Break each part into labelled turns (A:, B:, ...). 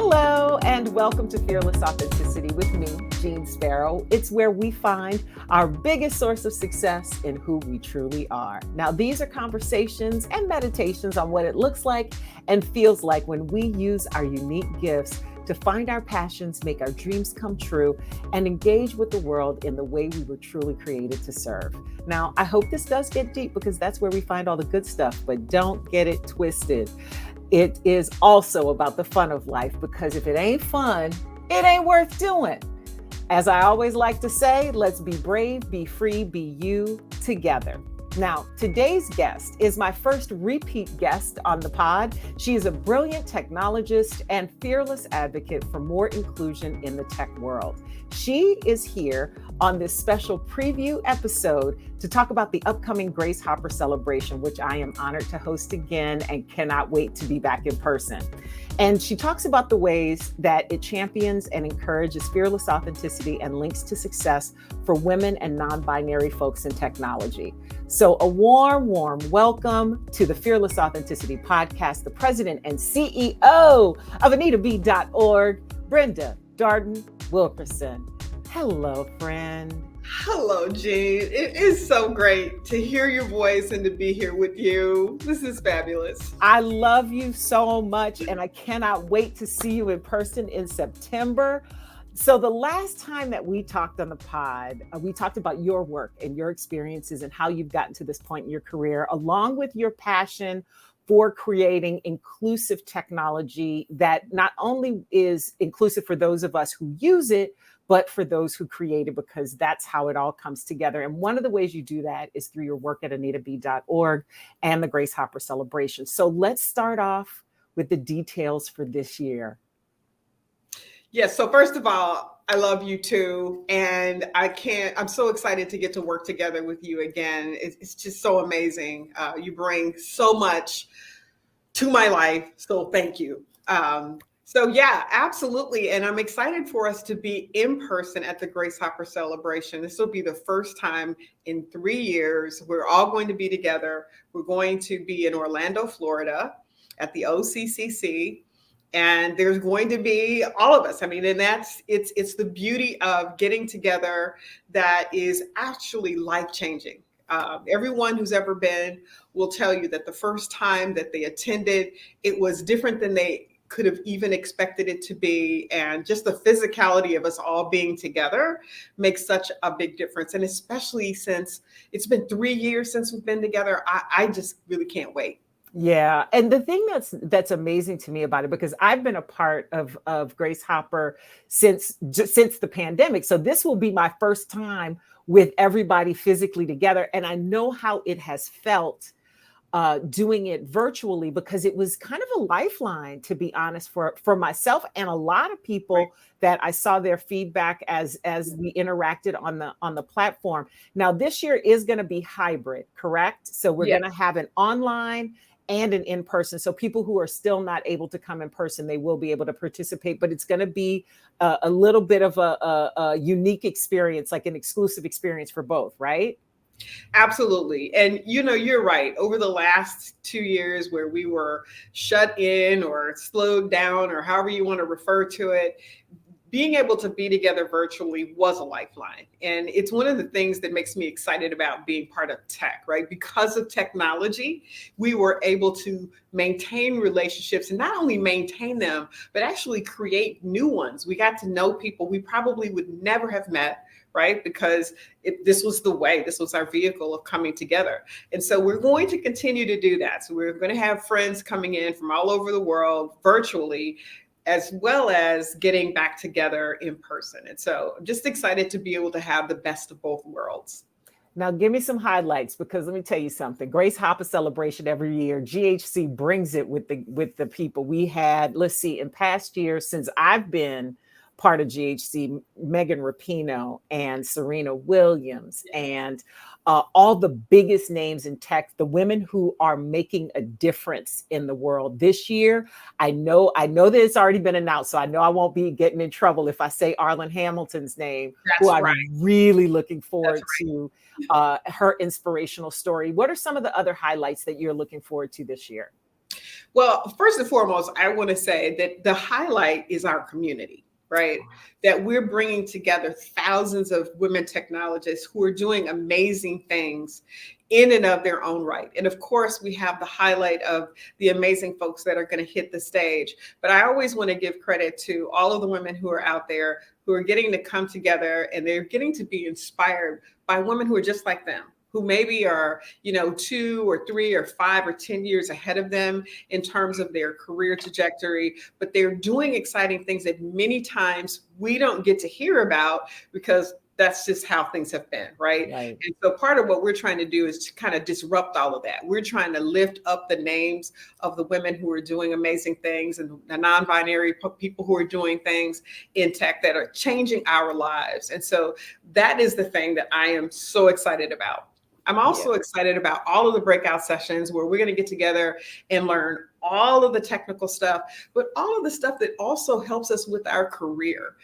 A: Hello, and welcome to Fearless Authenticity with me, Jeanne Sparrow. It's where we find our biggest source of success in who we truly are. Now, these are conversations and meditations on what it looks like and feels like when we use our unique gifts to find our passions, make our dreams come true, and engage with the world in the way we were truly created to serve. Now, I hope this does get deep because that's where we find all the good stuff, but don't get it twisted. It is also about the fun of life, because if it ain't fun, it ain't worth doing. As I always like to say, let's be brave, be free, be you together. Now, today's guest is my first repeat guest on the pod. She is a brilliant technologist and fearless advocate for more inclusion in the tech world. She is here on this special preview episode to talk about the upcoming Grace Hopper celebration, which I am honored to host again and cannot wait to be back in person. And she talks about the ways that it champions and encourages fearless authenticity and links to success for women and non-binary folks in technology. So a warm welcome to the Fearless Authenticity Podcast, the president and CEO of AnitaB.org, Brenda Darden Wilkerson. Hello, friend.
B: Hello, Jeanne. It is so great to hear your voice and to be here with you. This is fabulous.
A: I love you so much, and I cannot wait to see you in person in September. So the last time that we talked on the pod, we talked about your work and your experiences and how you've gotten to this point in your career, along with your passion for creating inclusive technology that not only is inclusive for those of us who use it, but for those who create it, because that's how it all comes together. And one of the ways you do that is through your work at AnitaB.org and the Grace Hopper celebration. So let's start off with the details for this year.
B: Yes. So first of all, I love you too. And I'm so excited to get to work together with you again. It's just so amazing. You bring so much to my life. So thank you. So yeah, absolutely. And I'm excited for us to be in person at the Grace Hopper celebration. This will be the first time in 3 years. We're all going to be together. We're going to be in Orlando, Florida at the OCCC. And there's going to be all of us. I mean, and it's the beauty of getting together that is actually life-changing. Everyone who's ever been will tell you that the first time that they attended, it was different than they could have even expected it to be. And just the physicality of us all being together makes such a big difference. And especially since it's been 3 years since we've been together, I just really can't wait.
A: Yeah. And the thing that's amazing to me about it, because I've been a part of Grace Hopper since the pandemic. So this will be my first time with everybody physically together. And I know how it has felt doing it virtually, because it was kind of a lifeline, to be honest, for myself and a lot of people. Right. That I saw their feedback as we interacted on the platform. Now, this year is going to be hybrid, correct? So we're going to have an online and an in-person. So people who are still not able to come in person, they will be able to participate, but it's going to be a little bit of a unique experience, like an exclusive experience for both, right?
B: Absolutely. And, you're right. Over the last 2 years where we were shut in or slowed down, or however you want to refer to it, being able to be together virtually was a lifeline. And it's one of the things that makes me excited about being part of tech, right? Because of technology, we were able to maintain relationships, and not only maintain them, but actually create new ones. We got to know people we probably would never have met, right? Because this was our vehicle of coming together. And so we're going to continue to do that. So we're going to have friends coming in from all over the world virtually, as well as getting back together in person. And so I'm just excited to be able to have the best of both worlds.
A: Now, give me some highlights, because let me tell you something. Grace Hopper celebration every year, GHC brings it with the people. We had, let's see, in past years, since I've been part of GHC, Megan Rapinoe and Serena Williams and all the biggest names in tech, the women who are making a difference in the world this year. I know that it's already been announced, so I know I won't be getting in trouble if I say Arlen Hamilton's name, who I'm really looking forward to her inspirational story. What are some of the other highlights that you're looking forward to this year?
B: Well, first and foremost, I want to say that the highlight is our community, right? That we're bringing together thousands of women technologists who are doing amazing things in and of their own right. And of course, we have the highlight of the amazing folks that are going to hit the stage. But I always want to give credit to all of the women who are out there who are getting to come together, and they're getting to be inspired by women who are just like them, who maybe are, 2 or 3 or 5 or 10 years ahead of them in terms of their career trajectory, but they're doing exciting things that many times we don't get to hear about because that's just how things have been, right?
A: Right.
B: And so part of what we're trying to do is to kind of disrupt all of that. We're trying to lift up the names of the women who are doing amazing things and the non-binary people who are doing things in tech that are changing our lives. And so that is the thing that I am so excited about. I'm
A: Yeah.
B: also excited about all of the breakout sessions where we're going to get together and learn all of the technical stuff, but all of the stuff that also helps us with our career,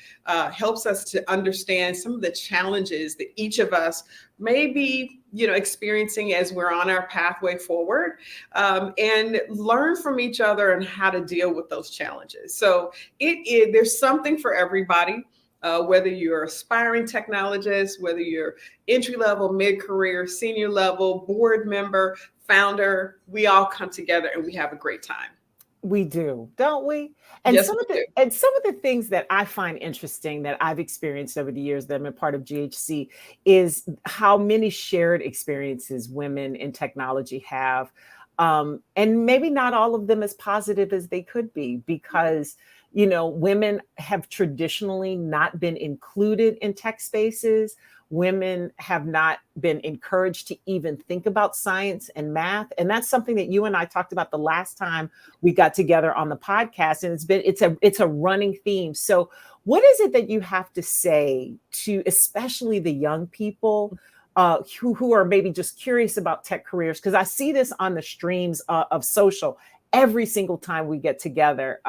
B: helps us to understand some of the challenges that each of us may be, experiencing as we're on our pathway forward, and learn from each other and how to deal with those challenges. So there's something for everybody. Whether you're aspiring technologist, whether you're entry level, mid career, senior level, board member, founder, we all come together and we have a great time.
A: We do, don't we? And
B: Yes,
A: some of
B: we do.
A: the things that I find interesting that I've experienced over the years that I'm a part of GHC is how many shared experiences women in technology have. And maybe not all of them as positive as they could be because, women have traditionally not been included in tech spaces. Women have not been encouraged to even think about science and math. And that's something that you and I talked about the last time we got together on the podcast. And it's a running theme. So what is it that you have to say to especially the young people who are maybe just curious about tech careers? Because I see this on the streams of social every single time we get together,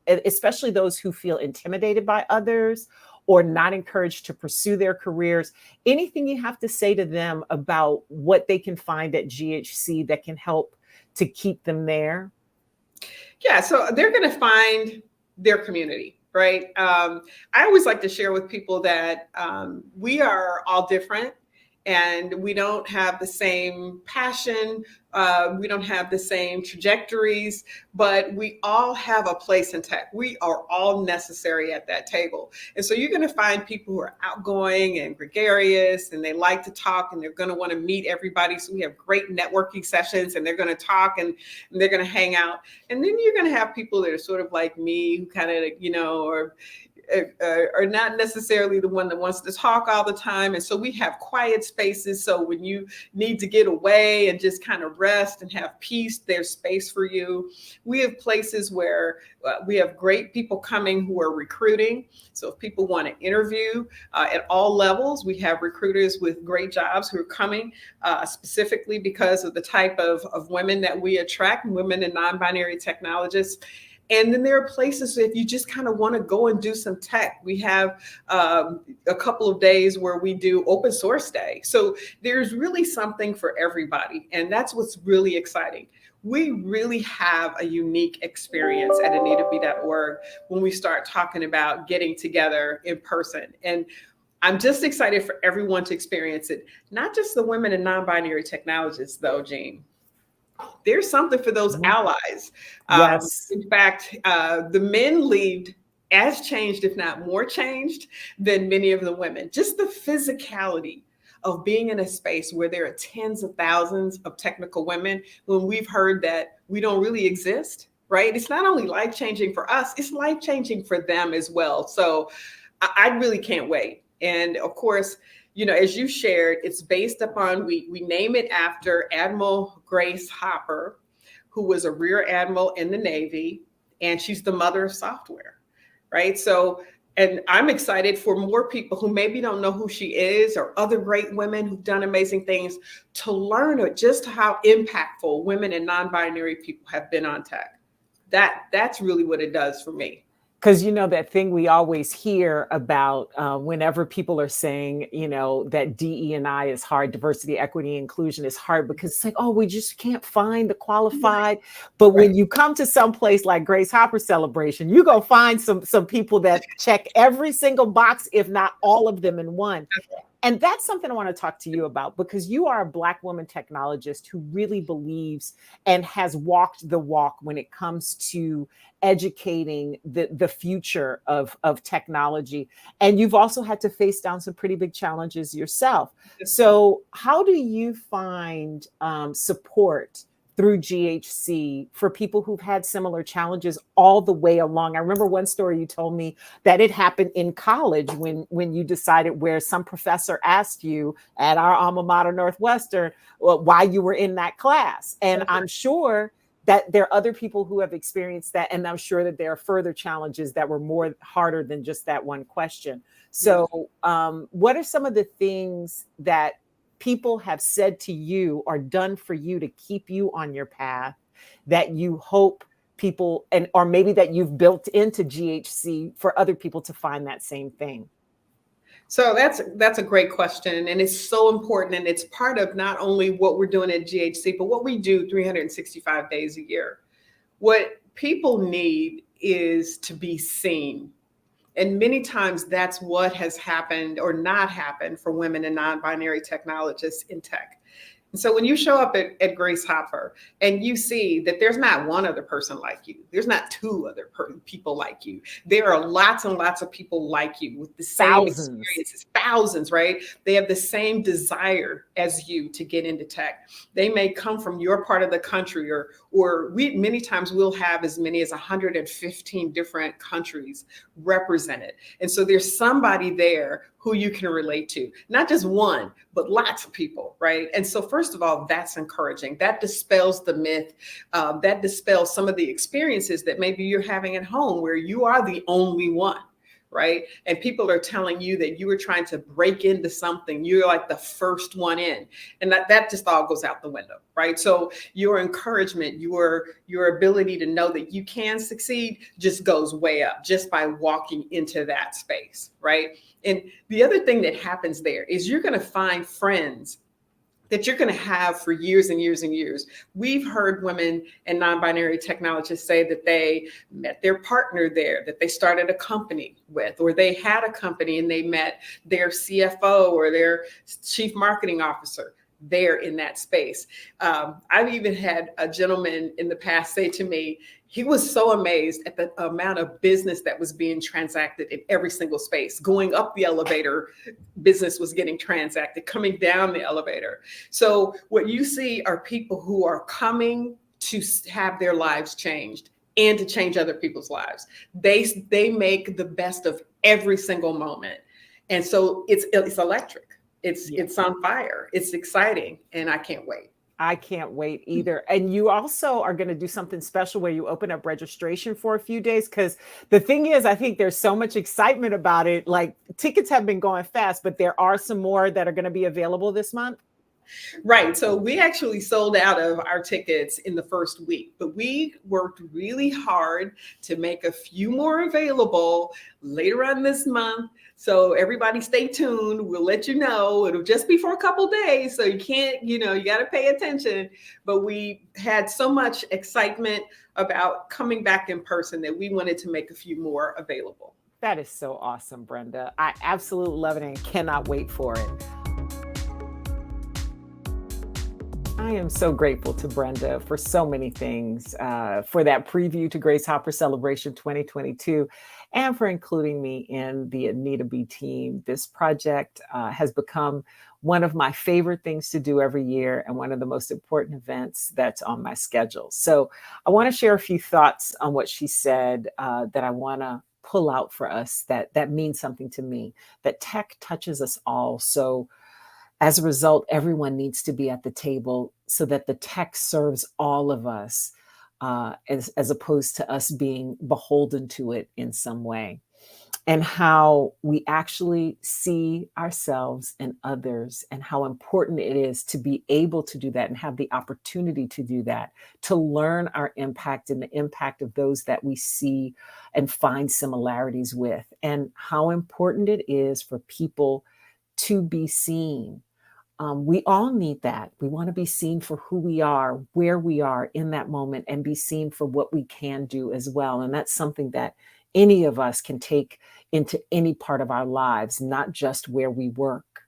A: especially those who feel intimidated by others or not encouraged to pursue their careers. Anything you have to say to them about what they can find at GHC that can help to keep them there?
B: Yeah, so they're going to find their community, right? I always like to share with people that we are all different and we don't have the same passion. We don't have the same trajectories, but we all have a place in tech. We are all necessary at that table. And so you're going to find people who are outgoing and gregarious and they like to talk and they're going to want to meet everybody. So we have great networking sessions and they're going to talk and they're going to hang out. And then you're going to have people that are sort of like me who kind of, are not necessarily the one that wants to talk all the time. And so we have quiet spaces. So when you need to get away and just kind of rest and have peace, there's space for you. We have places where we have great people coming who are recruiting. So if people want to interview at all levels, we have recruiters with great jobs who are coming specifically because of the type of women that we attract, women and non-binary technologists. And then there are places if you just kind of want to go and do some tech. We have a couple of days where we do open source day. So there's really something for everybody. And that's what's really exciting. We really have a unique experience at AnitaB.org when we start talking about getting together in person. And I'm just excited for everyone to experience it. Not just the women and non-binary technologists, though, Jeanne. There's something for those allies.
A: Yes.
B: In fact, the men lead as changed, if not more changed, than many of the women. Just the physicality of being in a space where there are tens of thousands of technical women when we've heard that we don't really exist, right? It's not only life-changing for us, it's life-changing for them as well. So I really can't wait. And of course, as you shared, it's based upon, we name it after Admiral Grace Hopper, who was a Rear Admiral in the Navy, and she's the mother of software, right? So, and I'm excited for more people who maybe don't know who she is or other great women who've done amazing things to learn just how impactful women and non-binary people have been on tech. That's really what it does for me.
A: Because that thing we always hear about whenever people are saying, that DE&I is hard, diversity, equity, inclusion is hard, because it's like, oh, we just can't find the qualified. But when you come to some place like Grace Hopper Celebration, you go find some people that check every single box, if not all of them in one. And that's something I want to talk to you about, because you are a Black woman technologist who really believes and has walked the walk when it comes to educating the future of technology. And you've also had to face down some pretty big challenges yourself. So how do you find support through GHC for people who've had similar challenges all the way along? I remember one story you told me that it happened in college when you decided, where some professor asked you at our alma mater, Northwestern, why you were in that class. And I'm sure that there are other people who have experienced that. And I'm sure that there are further challenges that were more harder than just that one question. So what are some of the things that people have said to you or done for you to keep you on your path that you hope people, or maybe that you've built into GHC for other people to find that same thing?
B: So that's a great question, and it's so important, and it's part of not only what we're doing at GHC, but what we do 365 days a year. What people need is to be seen. And many times that's what has happened or not happened for women and non-binary technologists in tech. And so when you show up at Grace Hopper and you see that there's not one other person like you, there's not two other people like you, there are lots and lots of people like you with the same experiences, thousands, right? They have the same desire as you to get into tech. They may come from your part of the country, or we many times we'll have as many as 115 different countries represented. And so there's somebody there who you can relate to, not just one, but lots of people, right? And so first of all, that's encouraging. That dispels the myth. That dispels some of the experiences that maybe you're having at home where you are the only one, right? And people are telling you that you were trying to break into something. You're like the first one in. And that just all goes out the window, right? So your encouragement, your ability to know that you can succeed just goes way up just by walking into that space, right? And the other thing that happens there is you're going to find friends that you're going to have for years and years and years. We've heard women and non-binary technologists say that they met their partner there, that they started a company with, or they had a company and they met their CFO or their chief marketing officer there in that space. I've even had a gentleman in the past say to me, he was so amazed at the amount of business that was being transacted in every single space. Going up the elevator, business was getting transacted, coming down the elevator. So what you see are people who are coming to have their lives changed and to change other people's lives. They make the best of every single moment. And so it's electric. It's on fire. It's exciting. And I can't wait.
A: I can't wait either. And you also are going to do something special where you open up registration for a few days. Because the thing is, I think there's so much excitement about it. Like, tickets have been going fast, but there are some more that are going to be available this month.
B: Right. So we actually sold out of our tickets in the first week, but we worked really hard to make a few more available later on this month. So everybody stay tuned. We'll let you know. It'll just be for a couple days. So you can't, you got to pay attention. But we had so much excitement about coming back in person that we wanted to make a few more available.
A: That is so awesome, Brenda. I absolutely love it and cannot wait for it. I am so grateful to Brenda for so many things, for that preview to Grace Hopper Celebration 2022, and for including me in the Anita B team. This project has become one of my favorite things to do every year and one of the most important events that's on my schedule. So I want to share a few thoughts on what she said that I want to pull out for us that means something to me, that tech touches us all. So as a result, everyone needs to be at the table so that the tech serves all of us, as opposed to us being beholden to it in some way. and how we actually see ourselves and others, and how important it is to be able to do that and have the opportunity to do that, to learn our impact and the impact of those that we see and find similarities with, and how important it is for people to be seen. We all need that. We want to be seen for who we are, where we are in that moment, and be seen for what we can do as well. And that's something that any of us can take into any part of our lives, not just where we work.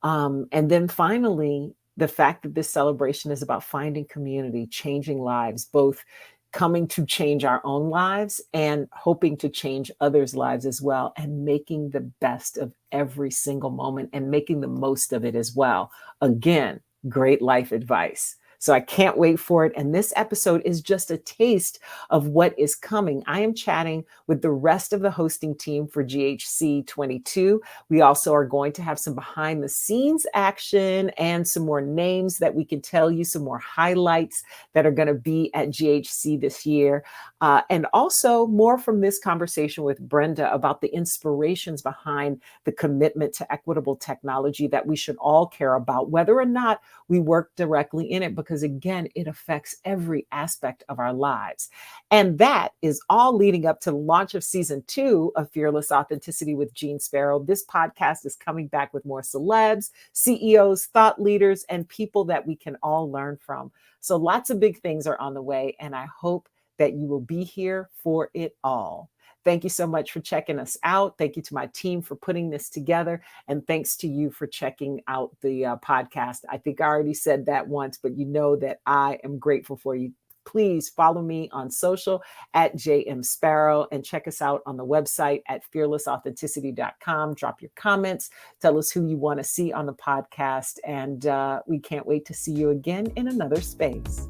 A: And then finally, the fact that this celebration is about finding community, changing lives, both coming to change our own lives and hoping to change others' lives as well, and making the best of every single moment and making the most of it as well. Again, great life advice. So I can't wait for it. And this episode is just a taste of what is coming. I am chatting with the rest of the hosting team for GHC 22. We also are going to have some behind the scenes action and some more names that we can tell you, some more highlights that are going to be at GHC this year. And also more from this conversation with Brenda about the inspirations behind the commitment to equitable technology that we should all care about, whether or not we work directly in it, because again, it affects every aspect of our lives. And that is all leading up to the launch of season 2 of Fearless Authenticity with Jeanne Sparrow. This podcast is coming back with more celebs, CEOs, thought leaders, and people that we can all learn from. So lots of big things are on the way, and I hope that you will be here for it all. Thank you so much for checking us out. Thank you to my team for putting this together. And thanks to you for checking out the podcast. I think I already said that once, but you know that I am grateful for you. Please follow me on social at JM Sparrow, and check us out on the website at fearlessauthenticity.com. Drop your comments. Tell us who you want to see on the podcast. And we can't wait to see you again in another space.